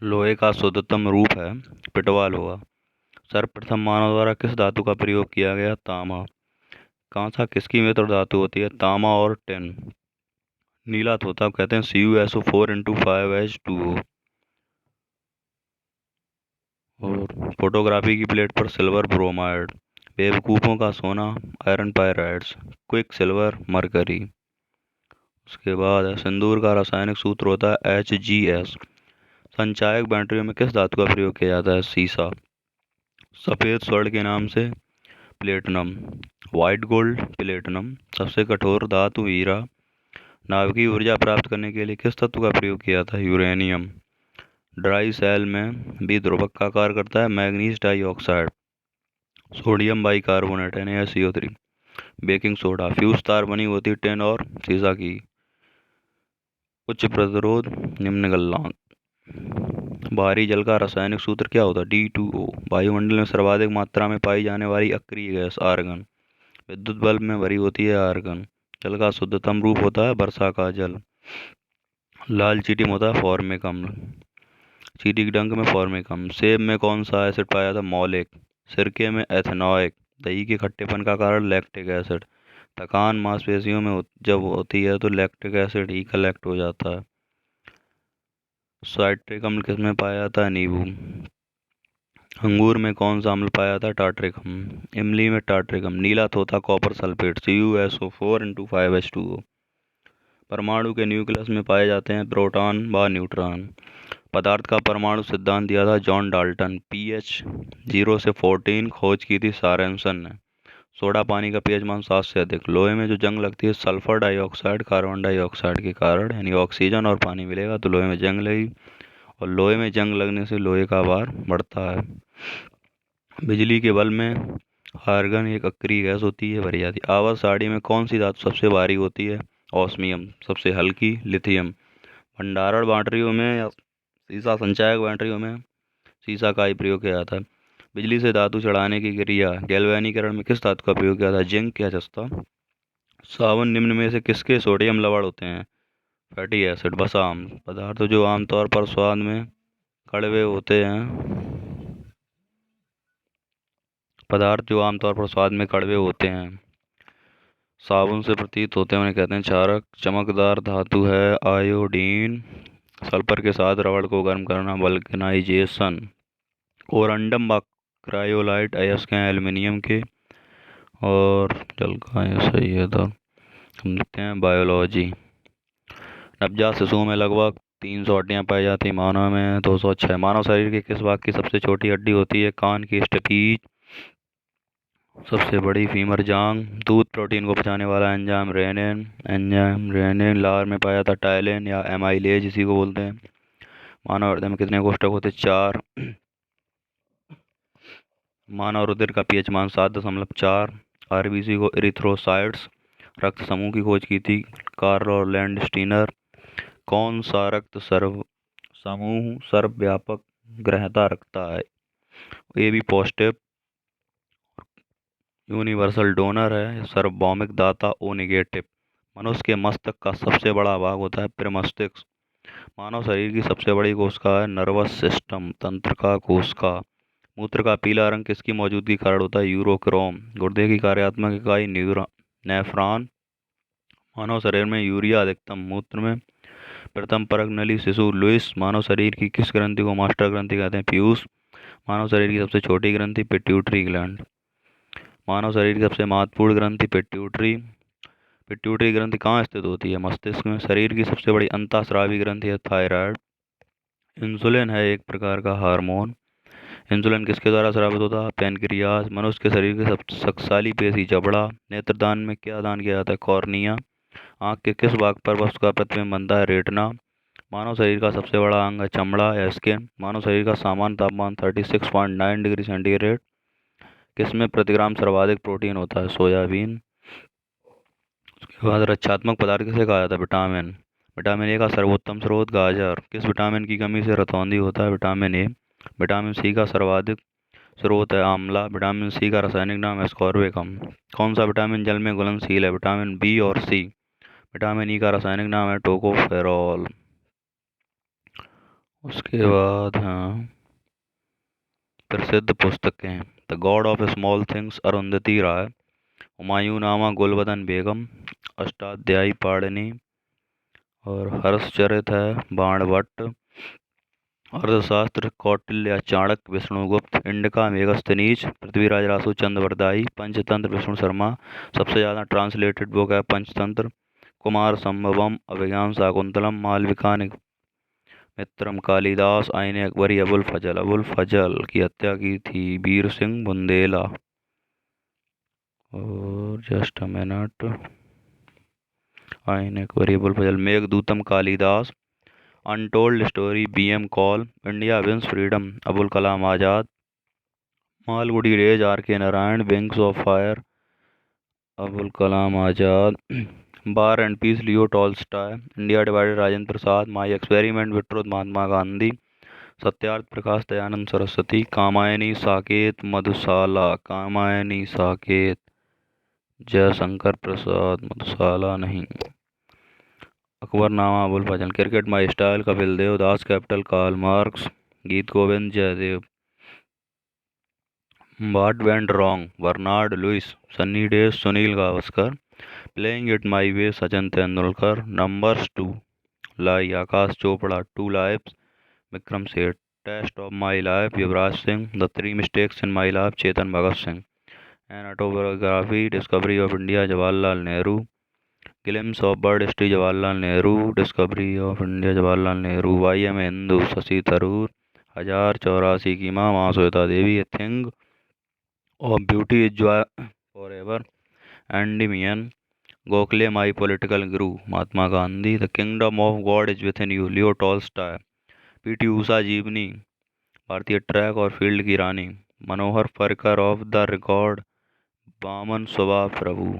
लोहे का शुद्धतम रूप है पिटवा लोहा। सर्वप्रथम मानव द्वारा किस धातु का प्रयोग किया गया? तांबा। कांसा किसकी मित्र धातु होती है? तांबा और टिन। नीला तोता कहते हैं CuSO4 × 5H2O। और फोटोग्राफी की प्लेट पर सिल्वर ब्रोमाइड। बेवकूफ़ों का सोना iron pyrites. Quick silver mercury. उसके बाद है सिंदूर का रासायनिक सूत्र होता है HGS। संचायक बैटरियों में किस धातु का प्रयोग किया जाता है? सीसा। सफ़ेद स्वर्ण के नाम से प्लेटिनम। White gold platinum. सबसे कठोर धातु हीरा। नाभिकीय ऊर्जा प्राप्त करने के लिए किस तत्व का प्रयोग किया था? यूरेनियम। ड्राई सेल में भी ध्रुवक का कार्य करता है manganese dioxide. Sodium bicarbonate NaCO3। Baking soda. Fuse तार बनी होती टिन और सीसा की। उच्च प्रतिरोध निम्न गलनांक। भारी जल का रासायनिक सूत्र क्या होता है? D2O। वायुमंडल में सर्वाधिक मात्रा में पाई जाने वाली अक्रिय गैस आर्गन। विद्युत बल्ब में भरी होती है आर्गन। जल का शुद्धतम रूप होता है वर्षा का जल। लाल चींटी में होता है फॉर्मिक अम्ल। चींटी के डंक में फॉर्मिक अम्ल। सेब में कौन सा एसिड पाया जाता है? मौलिक। सिरके में एथेनॉइक। दही के खट्टेपन का कारण लैक्टिक एसिड। थकान मांसपेशियों में जब होती है तो लैक्टिक एसिड ही कलेक्ट हो जाता है। साइट्रिक अम्ल किसमें पाया जाता है? नींबू। अंगूर में कौन सा अम्ल पाया जाता है? टार्ट्रिक अम्ल। इमली में टार्ट्रिक अम्ल। नीला तोता कॉपर सल्फेट CuSO4 × 5H2O। परमाणु के न्यूक्लियस में पाए जाते हैं प्रोटॉन व न्यूट्रॉन। पदार्थ का परमाणु सिद्धांत दिया था जॉन डाल्टन। pH 0 से 14 खोज की थी सॉरेनसन ने। सोडा पानी का pH मान 7 से अधिक। लोहे में जो जंग लगती है सल्फर डाइऑक्साइड कार्बन डाइऑक्साइड के कारण, यानी ऑक्सीजन और पानी मिलेगा तो लोहे में जंग लगेगी, और लोहे में जंग लगने से लोहे का भार बढ़ता है। बिजली के बल्ब में आर्गन एक अक्रिय गैस होती है, भरी जाती है। आवर्त सारणी में कौन सी धातु सबसे भारी होती है? ऑस्मियम। सबसे हल्की लिथियम। भंडारण बैटरियों में या सीसा संचायक बैटरियों में सीसा का ही प्रयोग किया जाता है। बिजली से धातु चढ़ाने की क्रिया गैल्वेनीकरण में किस धातु का प्रयोग किया जाता है? जिंक या जस्ता। साबुन निम्न में से किसके सोडियम लवण होते हैं? Fatty acid. वसा पदार्थ जो आमतौर पर स्वाद में कड़वे होते हैं। साबुन से प्रतीत होते हैं उन्हें कहते हैं क्षारक। चमकदार धातु है आयोडीन। सल्फर के साथ रबड़ को गर्म करना वल्केनाइजेशन। कोरंडम व क्रायोलाइट अयस्क हैं एल्युमिनियम के। और जल का ये सही है तो हम लिखते हैं बायोलॉजी। नवजात शिशुओं में लगभग 300 हड्डियां पाई जाती, मानव में 206। मानव शरीर के किस भाग की सबसे छोटी हड्डी होती है? कान की स्टेपीज। सबसे बड़ी फीमर जांग। दूध प्रोटीन को पचाने वाला एंजाइम रेनिन। लार में पाया जाता टाइलिन या एमाइलेज इसी को बोलते हैं। मानव हृदय में कितने कोष्ठक होते? 4। मानव रुधिर का pH मान 7.4। RBC को इरिथ्रोसाइट्स रक्त समूह की खोज की थी कार्ल और लैंडस्टीनर। कौन सा रक्त समूह सर्वव्यापक ग्रहता रखता है? AB पॉजिटिव यूनिवर्सल डोनर है। सार्वभौमिक दाता O नेगेटिव। मनुष्य के मस्तक का सबसे बड़ा भाग होता है प्रमस्तिष्क। मानव शरीर की सबसे बड़ी कोशिका है नर्वस सिस्टम तंत्रिका कोशिका। मूत्र का पीला रंग किसकी मौजूदगी के कारण होता है? यूरोक्रोम। गुर्दे की कार्यात्मक इकाई नेफ्रॉन। मानव शरीर में यूरिया अधिकतम मूत्र में। प्रथम परक नली शिशु लुइस। मानव शरीर की किस ग्रंथि को मास्टर ग्रंथि कहते हैं? पीयूष। मानव शरीर की सबसे छोटी ग्रंथि पिट्यूटरी ग्लैंड। मानव शरीर की सबसे महत्वपूर्ण ग्रंथि पिट्यूटरी ग्रंथि कहाँ स्थित होती है? मस्तिष्क में। शरीर की सबसे बड़ी अंतःस्रावी ग्रंथि है थायराइड। इंसुलिन है एक प्रकार का हार्मोन। इंसुलिन किसके द्वारा स्रावित होता है? पैनक्रियास। मनुष्य के शरीर की सबसे शक्तिशाली पेशी जबड़ा। नेत्रदान में क्या दान किया जाता है? कॉर्निया। आँख के किस भाग पर वस्तु का प्रतिबिंब बनता है? रेटिना। मानव शरीर का सबसे बड़ा अंग है चमड़ा या स्किन। मानव शरीर का सामान्य तापमान 36.9 डिग्री सेंटीग्रेड। किसमें प्रतिग्राम सर्वाधिक प्रोटीन होता है? सोयाबीन। उसके बाद रक्षात्मक पदार्थ किसे कहा जाता है? विटामिन। विटामिन ए का सर्वोत्तम स्रोत गाजर। किस विटामिन की कमी से रतौंधी होता है? Vitamin A. विटामिन सी का सर्वाधिक स्रोत है आंवला। विटामिन सी का रासायनिक नाम है एस्कॉर्बिकम। कौन सा विटामिन जल में घुलनशील है? विटामिन बी और सी। विटामिन ई का रासायनिक नाम है टोकोफेरॉल। उसके बाद हाँ, प्रसिद्ध पुस्तकें the God of small things Arundhati Roy, Humayunnama Gulbadan Begum, Ashtadhyayi Panini और हर्षचरित है बाणभट्ट, अर्थशास्त्र कौटिल्य चाणक्य विष्णुगुप्त, इंडिका मेगस्थनीज पृथ्वीराज रासो चंद्रवरदाई, पंचतंत्र विष्णु शर्मा, सबसे ज़्यादा ट्रांसलेटेड बुक है पंचतंत्र, कुमार संभवम अभिज्ञान शाकुंतलम, मालविका मित्रम कालिदास, आईने अकबरी, अबुल फजल। अबुल फजल की हत्या की थी वीर सिंह बुंदेला। और just a minute, Aine Akbari, Abul Fazl, Meghdootam Kalidas, untold story B M. Kaul, India wins freedom Abul Kalam Azad, Malgudi days R K. Narayan, wings of fire Abul Kalam Azad, war and peace Leo Tolstoy, India divided Rajendra Prasad, my experiment with truth Mahatma Gandhi, Satyarth Prakash Dayanand Saraswati, Kamayani Saket Madhushala, Kamayani Saket Jaishankar Prasad Madhushala नहीं, Akbarnama Abul Fazl, cricket my style Kapil Dev, Das Capital Karl Marx, गीत Govind Jayadev, what went wrong Bernard Lewis, sunny days Sunil Gavaskar, playing it my way Sachin Tendulkar, numbers do lie Akash Chopra, two lives Vikram Seth, test of my life Yuvraj Singh, the three mistakes in my life Chetan Bhagat Singh, an autobiography discovery of India Jawaharlal Nehru, glimpses of world history Jawaharlal Nehru, discovery of India Jawaharlal Nehru, why am Hindu Shashi Tharoor, 1084 की माँ Mahasweta Devi, a thing of beauty is joy forever, Endymion, Gokhale my political guru Mahatma Gandhi, the kingdom of God is within you Leo Tolstoy, P T. Usha जीवनी भारतीय track और field की रानी, Manohar Parrikar off the record, Vaman Suba Prabhu.